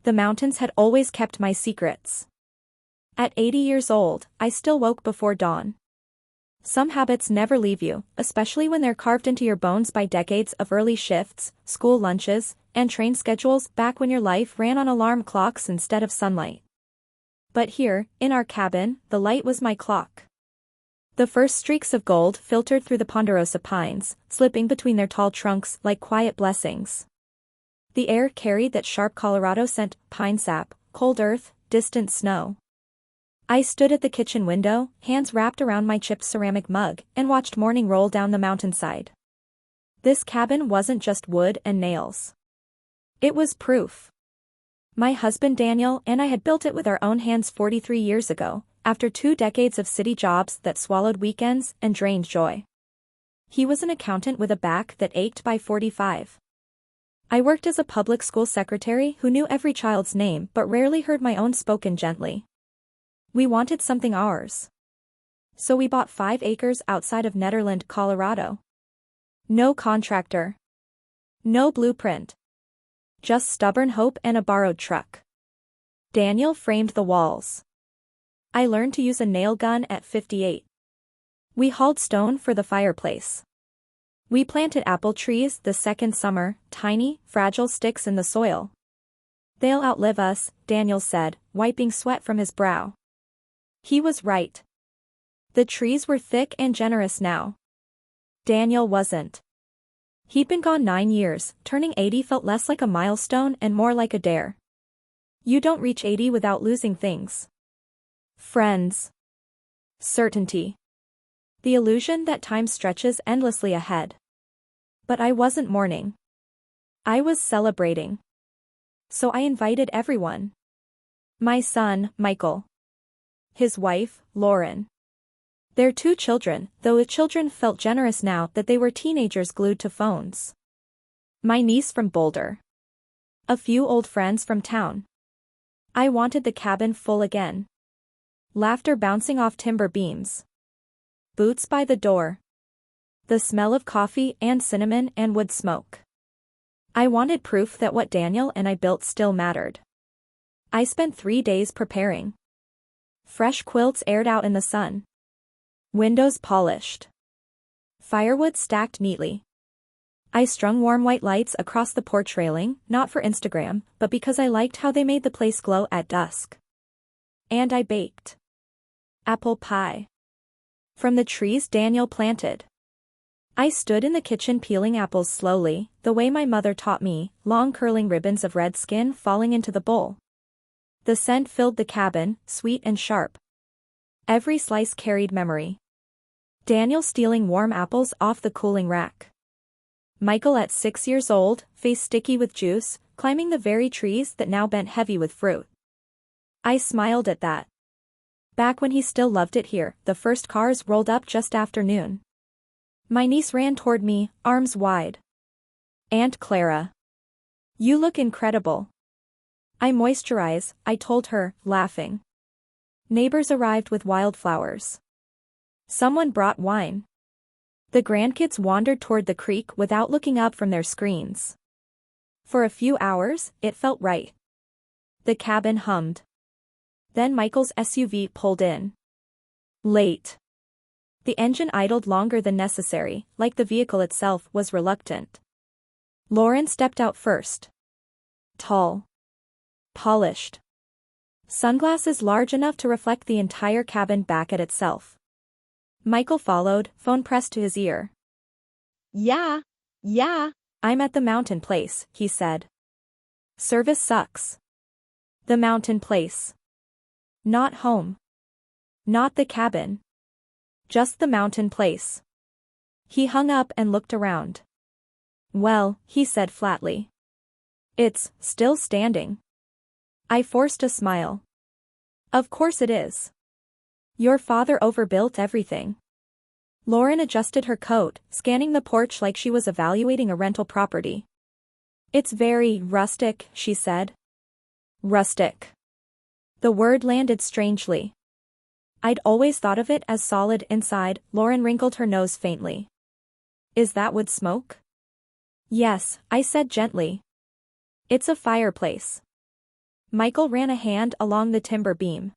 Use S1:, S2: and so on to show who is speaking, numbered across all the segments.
S1: The mountains had always kept my secrets. At 80 years old, I still woke before dawn. Some habits never leave you, especially when they're carved into your bones by decades of early shifts, school lunches, and train schedules back when your life ran on alarm clocks instead of sunlight. But here, in our cabin, the light was my clock. The first streaks of gold filtered through the ponderosa pines, slipping between their tall trunks like quiet blessings. The air carried that sharp Colorado scent, pine sap, cold earth, distant snow. I stood at the kitchen window, hands wrapped around my chipped ceramic mug, and watched morning roll down the mountainside. This cabin wasn't just wood and nails. It was proof. My husband Daniel and I had built it with our own hands 43 years ago, after 2 decades of city jobs that swallowed weekends and drained joy. He was an accountant with a back that ached by 45. I worked as a public school secretary who knew every child's name but rarely heard my own spoken gently. We wanted something ours. So we bought 5 acres outside of Nederland, Colorado. No contractor. No blueprint. Just stubborn hope and a borrowed truck. Daniel framed the walls. I learned to use a nail gun at 58. We hauled stone for the fireplace. We planted apple trees the second summer, tiny, fragile sticks in the soil. They'll outlive us, Daniel said, wiping sweat from his brow. He was right. The trees were thick and generous now. Daniel wasn't. He'd been gone 9 years, turning 80 felt less like a milestone and more like a dare. You don't reach 80 without losing things. Friends. Certainty. The illusion that time stretches endlessly ahead. But I wasn't mourning. I was celebrating. So I invited everyone. My son, Michael. His wife, Lauren. Their 2 children, though the children felt generous now that they were teenagers glued to phones. My niece from Boulder. A few old friends from town. I wanted the cabin full again. Laughter bouncing off timber beams. Boots by the door. The smell of coffee and cinnamon and wood smoke. I wanted proof that what Daniel and I built still mattered. I spent 3 days preparing. Fresh quilts aired out in the sun. Windows polished. Firewood stacked neatly. I strung warm white lights across the porch railing, not for Instagram, but because I liked how they made the place glow at dusk. And I baked apple pie from the trees Daniel planted. I stood in the kitchen peeling apples slowly, the way my mother taught me, long curling ribbons of red skin falling into the bowl. The scent filled the cabin, sweet and sharp. Every slice carried memory. Daniel stealing warm apples off the cooling rack. Michael at 6 years old, face sticky with juice, climbing the very trees that now bent heavy with fruit. I smiled at that. Back when he still loved it here, the first cars rolled up just after noon. My niece ran toward me, arms wide. Aunt Clara. You look incredible. I moisturize, I told her, laughing. Neighbors arrived with wildflowers. Someone brought wine. The grandkids wandered toward the creek without looking up from their screens. For a few hours, it felt right. The cabin hummed. Then Michael's SUV pulled in. Late. The engine idled longer than necessary, like the vehicle itself was reluctant. Lauren stepped out first. Tall. Polished. Sunglasses large enough to reflect the entire cabin back at itself. Michael followed, phone pressed to his ear. Yeah. I'm at the mountain place, he said. Service sucks. The mountain place. Not home. Not the cabin. Just the mountain place. He hung up and looked around. Well, he said flatly. It's still standing. I forced a smile. Of course it is. Your father overbuilt everything. Lauren adjusted her coat, scanning the porch like she was evaluating a rental property. It's very rustic, she said. Rustic. The word landed strangely. I'd always thought of it as solid inside. Lauren wrinkled her nose faintly. Is that wood smoke? Yes, I said gently. It's a fireplace. Michael ran a hand along the timber beam.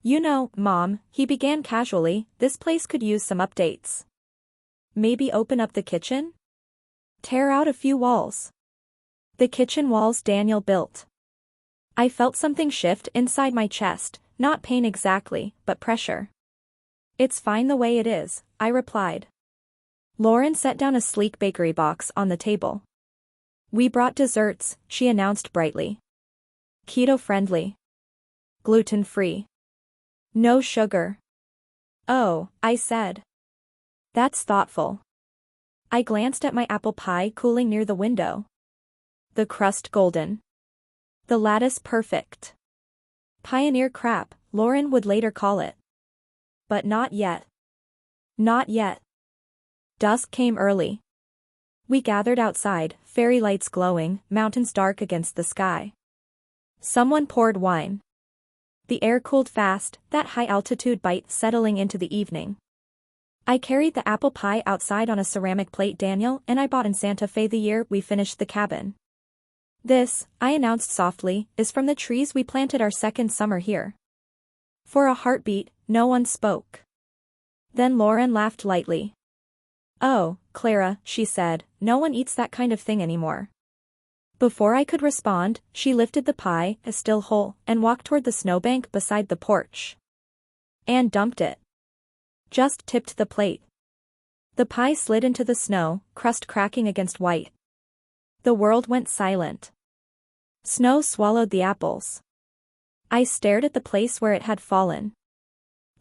S1: You know, Mom, he began casually, this place could use some updates. Maybe open up the kitchen? Tear out a few walls. The kitchen walls Daniel built. I felt something shift inside my chest, not pain exactly, but pressure. It's fine the way it is, I replied. Lauren set down a sleek bakery box on the table. We brought desserts, she announced brightly. Keto-friendly. Gluten-free. No sugar. Oh, I said. That's thoughtful. I glanced at my apple pie cooling near the window. The crust golden. The lattice perfect. Pioneer crap, Lauren would later call it. But not yet. Not yet. Dusk came early. We gathered outside, fairy lights glowing, mountains dark against the sky. Someone poured wine. The air cooled fast, that high-altitude bite settling into the evening. I carried the apple pie outside on a ceramic plate Daniel and I bought in Santa Fe the year we finished the cabin. This, I announced softly, is from the trees we planted our second summer here. For a heartbeat, no one spoke. Then Lauren laughed lightly. Oh, Clara, she said, no one eats that kind of thing anymore. Before I could respond, she lifted the pie, still whole, and walked toward the snowbank beside the porch. And dumped it. Just tipped the plate. The pie slid into the snow, crust cracking against white. The world went silent. Snow swallowed the apples. I stared at the place where it had fallen.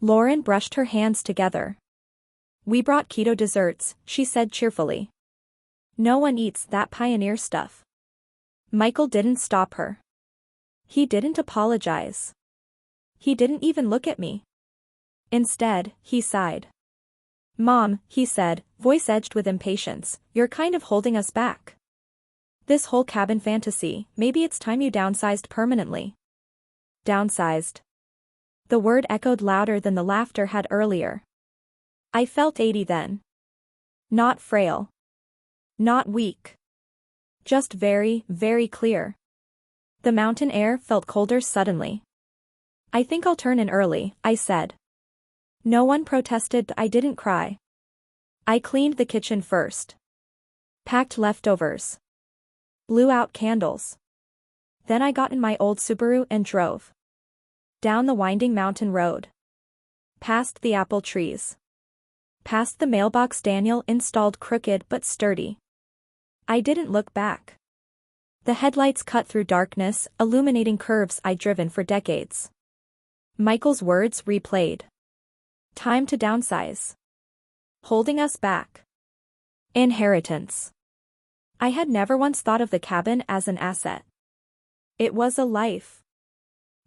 S1: Lauren brushed her hands together. We brought keto desserts, she said cheerfully. No one eats that pioneer stuff. Michael didn't stop her. He didn't apologize. He didn't even look at me. Instead, he sighed. Mom, he said, voice edged with impatience, you're kind of holding us back. This whole cabin fantasy, maybe it's time you downsized permanently. Downsized. The word echoed louder than the laughter had earlier. I felt 80 then. Not frail. Not weak. Just very, very clear. The mountain air felt colder suddenly. I think I'll turn in early, I said. No one protested. I didn't cry. I cleaned the kitchen first. Packed leftovers. Blew out candles. Then I got in my old Subaru and drove. Down the winding mountain road. Past the apple trees. Past the mailbox Daniel installed crooked but sturdy. I didn't look back. The headlights cut through darkness, illuminating curves I'd driven for decades. Michael's words replayed. Time to downsize. Holding us back. Inheritance. I had never once thought of the cabin as an asset. It was a life.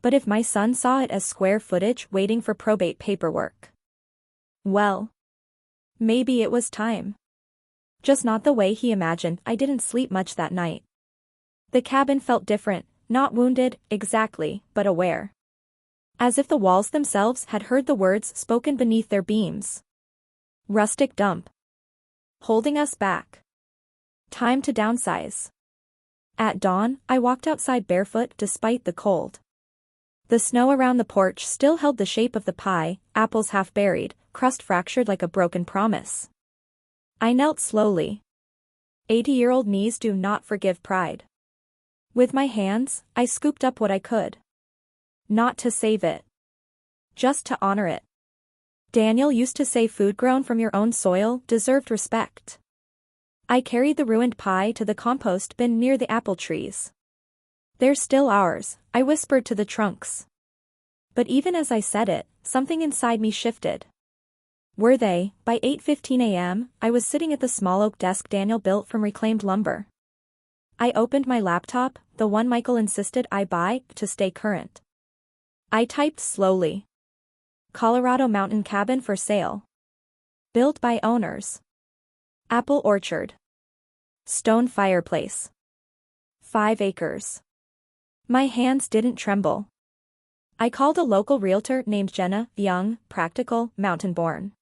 S1: But if my son saw it as square footage waiting for probate paperwork. Well. Maybe it was time. Just not the way he imagined. I didn't sleep much that night. The cabin felt different, not wounded, exactly, but aware. As if the walls themselves had heard the words spoken beneath their beams. Rustic dump. Holding us back. Time to downsize. At dawn, I walked outside barefoot despite the cold. The snow around the porch still held the shape of the pie, apples half buried, crust fractured like a broken promise. I knelt slowly. 80-year-old knees do not forgive pride. With my hands, I scooped up what I could. Not to save it. Just to honor it. Daniel used to say food grown from your own soil deserved respect. I carried the ruined pie to the compost bin near the apple trees. They're still ours, I whispered to the trunks. But even as I said it, something inside me shifted. Were they? By 8:15 a.m., I was sitting at the small oak desk Daniel built from reclaimed lumber. I opened my laptop, the one Michael insisted I buy, to stay current. I typed slowly. Colorado mountain cabin for sale. Built by owners. Apple orchard. Stone fireplace. 5 acres. My hands didn't tremble. I called a local realtor named Jenna, young, practical, mountain-born.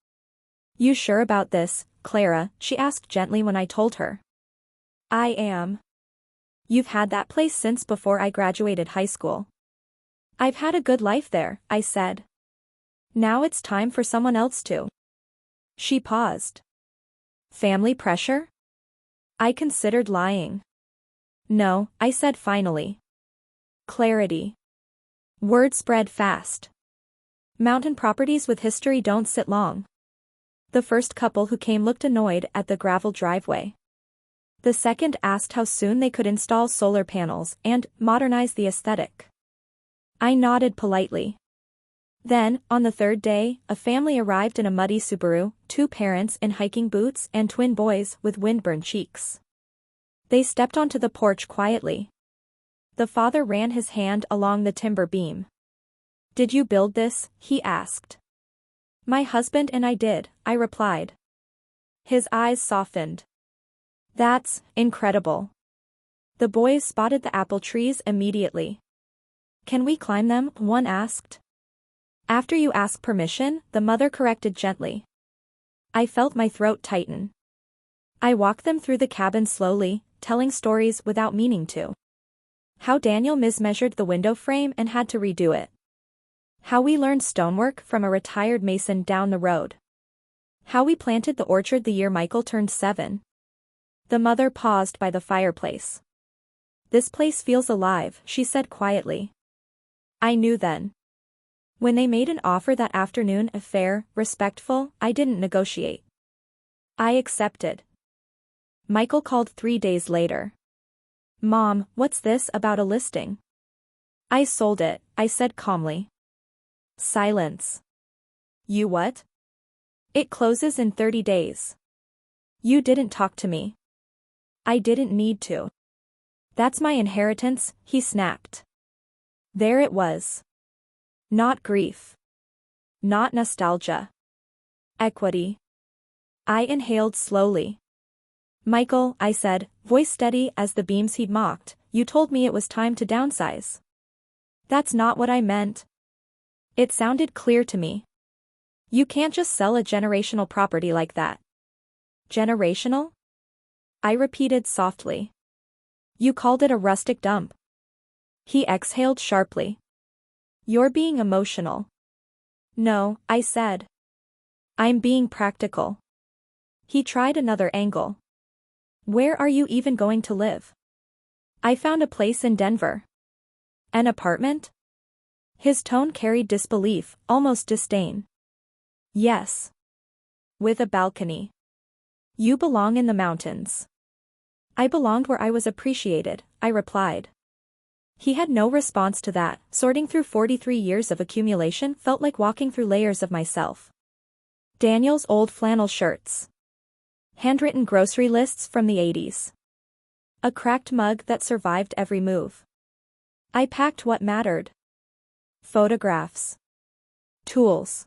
S1: You sure about this, Clara? She asked gently when I told her. I am. You've had that place since before I graduated high school. I've had a good life there, I said. Now it's time for someone else to. She paused. Family pressure? I considered lying. No, I said finally. Clarity. Word spread fast. Mountain properties with history don't sit long. The first couple who came looked annoyed at the gravel driveway. The second asked how soon they could install solar panels and modernize the aesthetic. I nodded politely. Then, on the third day, a family arrived in a muddy Subaru, two parents in hiking boots and twin boys with windburned cheeks. They stepped onto the porch quietly. The father ran his hand along the timber beam. Did you build this? He asked. My husband and I did, I replied. His eyes softened. That's incredible. The boys spotted the apple trees immediately. Can we climb them? One asked. After you ask permission, the mother corrected gently. I felt my throat tighten. I walked them through the cabin slowly, telling stories without meaning to. How Daniel mismeasured the window frame and had to redo it. How we learned stonework from a retired mason down the road. How we planted the orchard the year Michael turned 7. The mother paused by the fireplace. This place feels alive, she said quietly. I knew then. When they made an offer that afternoon, fair, respectful, I didn't negotiate. I accepted. Michael called 3 days later. Mom, what's this about a listing? I sold it, I said calmly. Silence. You what? It closes in 30 days. You didn't talk to me. I didn't need to. That's my inheritance, he snapped. There it was. Not grief. Not nostalgia. Equity. I inhaled slowly. Michael, I said, voice steady as the beams he'd mocked, you told me it was time to downsize. That's not what I meant. It sounded clear to me. You can't just sell a generational property like that. Generational? I repeated softly. You called it a rustic dump. He exhaled sharply. You're being emotional. No, I said. I'm being practical. He tried another angle. Where are you even going to live? I found a place in Denver. An apartment? His tone carried disbelief, almost disdain. Yes. With a balcony. You belong in the mountains. I belonged where I was appreciated, I replied. He had no response to that. Sorting through 43 years of accumulation felt like walking through layers of myself. Daniel's old flannel shirts. Handwritten grocery lists from the 80s. A cracked mug that survived every move. I packed what mattered. Photographs. Tools.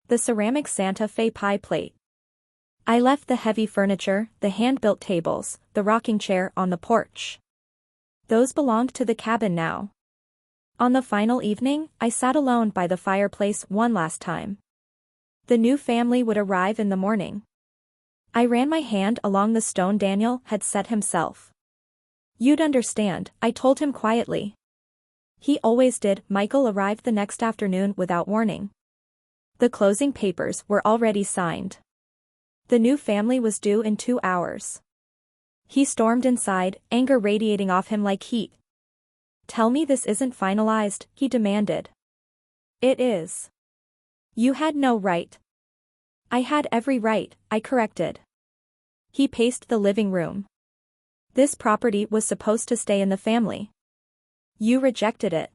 S1: The ceramic Santa Fe pie plate. I left the heavy furniture, the hand-built tables, the rocking chair on the porch. Those belonged to the cabin now. On the final evening, I sat alone by the fireplace one last time. The new family would arrive in the morning. I ran my hand along the stone Daniel had set himself. You'd understand, I told him quietly. He always did. Michael arrived the next afternoon without warning. The closing papers were already signed. The new family was due in 2 hours. He stormed inside, anger radiating off him like heat. Tell me this isn't finalized, he demanded. It is. You had no right. I had every right, I corrected. He paced the living room. This property was supposed to stay in the family. You rejected it.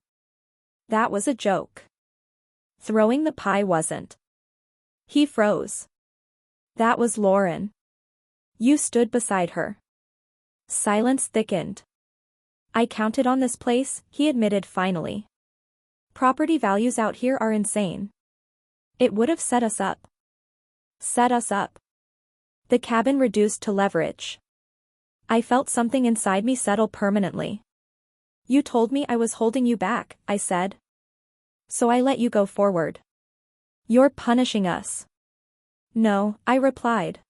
S1: That was a joke. Throwing the pie wasn't. He froze. That was Lauren. You stood beside her. Silence thickened. I counted on this place, he admitted finally. Property values out here are insane. It would have set us up. Set us up. The cabin reduced to leverage. I felt something inside me settle permanently. You told me I was holding you back, I said. So I let you go forward. You're punishing us. No, I replied.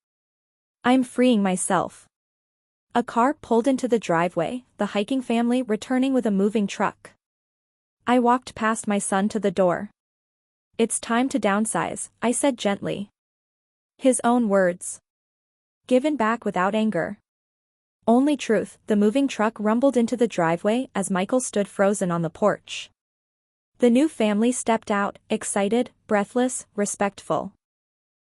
S1: I'm freeing myself. A car pulled into the driveway, the hiking family returning with a moving truck. I walked past my son to the door. "It's time to downsize," I said gently. His own words. Given back without anger. Only truth. The moving truck rumbled into the driveway as Michael stood frozen on the porch. The new family stepped out, excited, breathless, respectful.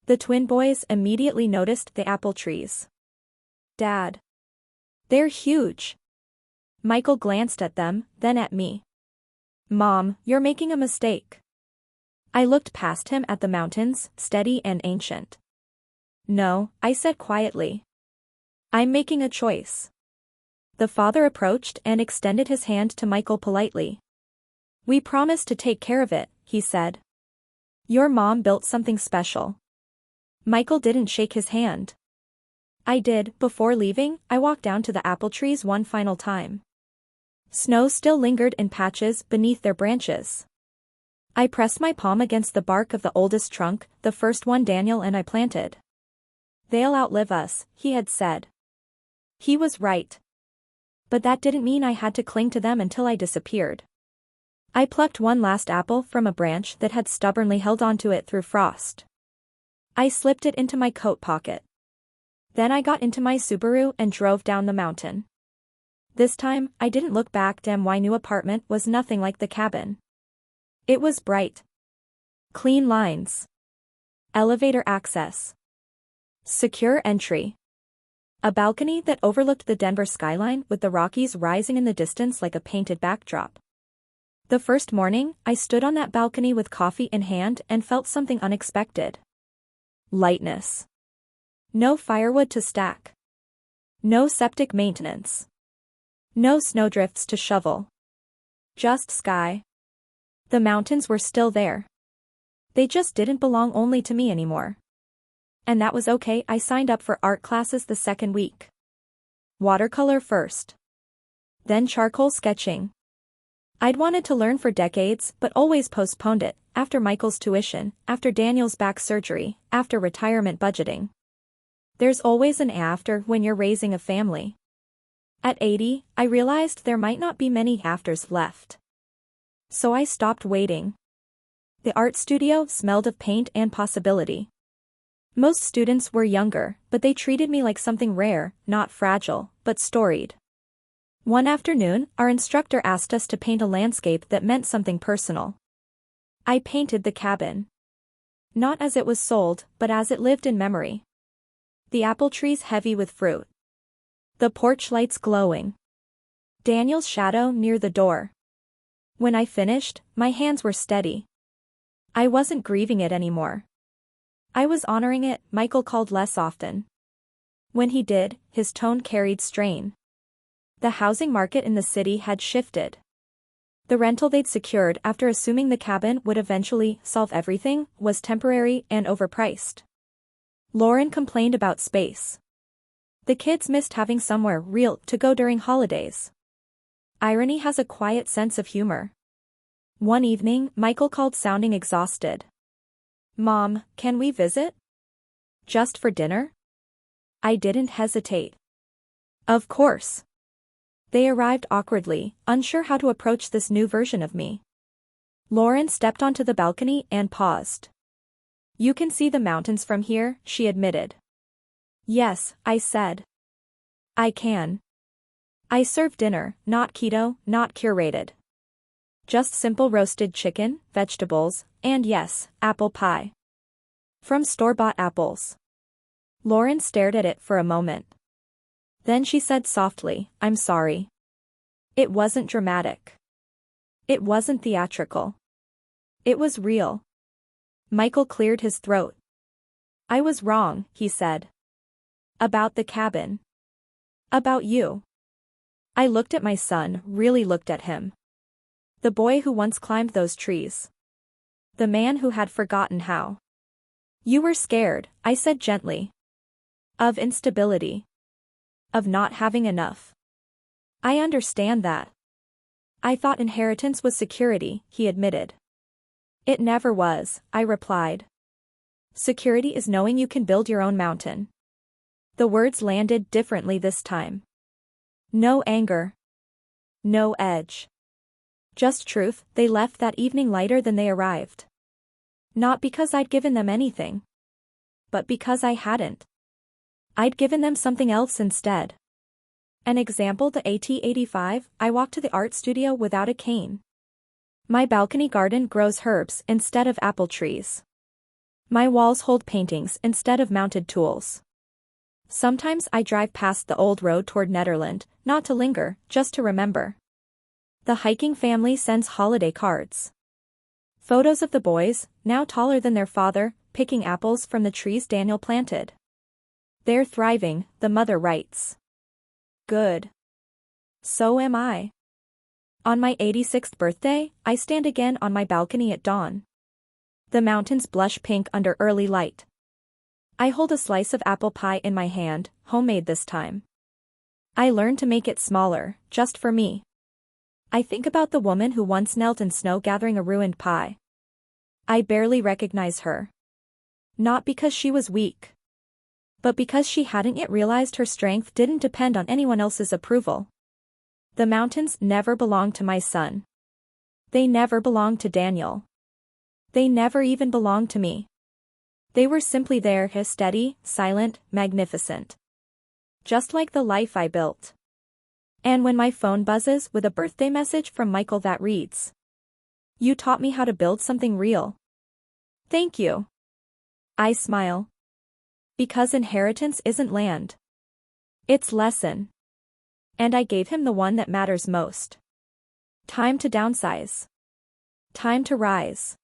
S1: The twin boys immediately noticed the apple trees. "Dad. They're huge." Michael glanced at them, then at me. "Mom, you're making a mistake." I looked past him at the mountains, steady and ancient. "No," I said quietly. "I'm making a choice." The father approached and extended his hand to Michael politely. "We promised to take care of it," he said. "Your mom built something special." Michael didn't shake his hand. I did. Before leaving, I walked down to the apple trees one final time. Snow still lingered in patches beneath their branches. I pressed my palm against the bark of the oldest trunk, the first one Daniel and I planted. "They'll outlive us," he had said. He was right. But that didn't mean I had to cling to them until I disappeared. I plucked one last apple from a branch that had stubbornly held onto it through frost. I slipped it into my coat pocket. Then I got into my Subaru and drove down the mountain. This time, I didn't look back. My new apartment was nothing like the cabin. It was bright. Clean lines. Elevator access. Secure entry. A balcony that overlooked the Denver skyline with the Rockies rising in the distance like a painted backdrop. The first morning, I stood on that balcony with coffee in hand and felt something unexpected. Lightness. No firewood to stack. No septic maintenance. No snowdrifts to shovel. Just sky. The mountains were still there. They just didn't belong only to me anymore. And that was okay. I signed up for art classes the second week. Watercolor first. Then charcoal sketching. I'd wanted to learn for decades but always postponed it, after Michael's tuition, after Daniel's back surgery, after retirement budgeting. There's always an after when you're raising a family. At 80, I realized there might not be many afters left. So I stopped waiting. The art studio smelled of paint and possibility. Most students were younger, but they treated me like something rare, not fragile, but storied. One afternoon, our instructor asked us to paint a landscape that meant something personal. I painted the cabin. Not as it was sold, but as it lived in memory. The apple trees heavy with fruit. The porch lights glowing. Daniel's shadow near the door. When I finished, my hands were steady. I wasn't grieving it anymore. I was honoring it. Michael called less often. When he did, his tone carried strain. The housing market in the city had shifted. The rental they'd secured after assuming the cabin would eventually solve everything was temporary and overpriced. Lauren complained about space. The kids missed having somewhere real to go during holidays. Irony has a quiet sense of humor. One evening, Michael called sounding exhausted. "Mom, can we visit? Just for dinner?" I didn't hesitate. Of course. They arrived awkwardly, unsure how to approach this new version of me. Lauren stepped onto the balcony and paused. "You can see the mountains from here," she admitted. "Yes," I said. "I can." I served dinner, not keto, not curated. Just simple roasted chicken, vegetables, and yes, apple pie. From store-bought apples. Lauren stared at it for a moment. Then she said softly, "I'm sorry." It wasn't dramatic. It wasn't theatrical. It was real. Michael cleared his throat. "I was wrong," he said. "About the cabin. About you." I looked at my son, really looked at him. The boy who once climbed those trees. The man who had forgotten how. "You were scared," I said gently. "Of instability. Of not having enough." "I understand that." "I thought inheritance was security," he admitted. "It never was," I replied. "Security is knowing you can build your own mountain." The words landed differently this time. No anger. No edge. Just truth. They left that evening lighter than they arrived. Not because I'd given them anything. But because I hadn't. I'd given them something else instead. An example: the AT-85, I walked to the art studio without a cane. My balcony garden grows herbs instead of apple trees. My walls hold paintings instead of mounted tools. Sometimes I drive past the old road toward Netherland, not to linger, just to remember. The hiking family sends holiday cards. Photos of the boys, now taller than their father, picking apples from the trees Daniel planted. They're thriving, the mother writes. Good. So am I. On my 86th birthday, I stand again on my balcony at dawn. The mountains blush pink under early light. I hold a slice of apple pie in my hand, homemade this time. I learned to make it smaller, just for me. I think about the woman who once knelt in snow gathering a ruined pie. I barely recognize her. Not because she was weak. But because she hadn't yet realized her strength didn't depend on anyone else's approval. The mountains never belonged to my son. They never belonged to Daniel. They never even belonged to me. They were simply there, steady, silent, magnificent. Just like the life I built. And when my phone buzzes with a birthday message from Michael that reads, "You taught me how to build something real. Thank you." I smile. Because inheritance isn't land. It's lesson. And I gave him the one that matters most. Time to downsize. Time to rise.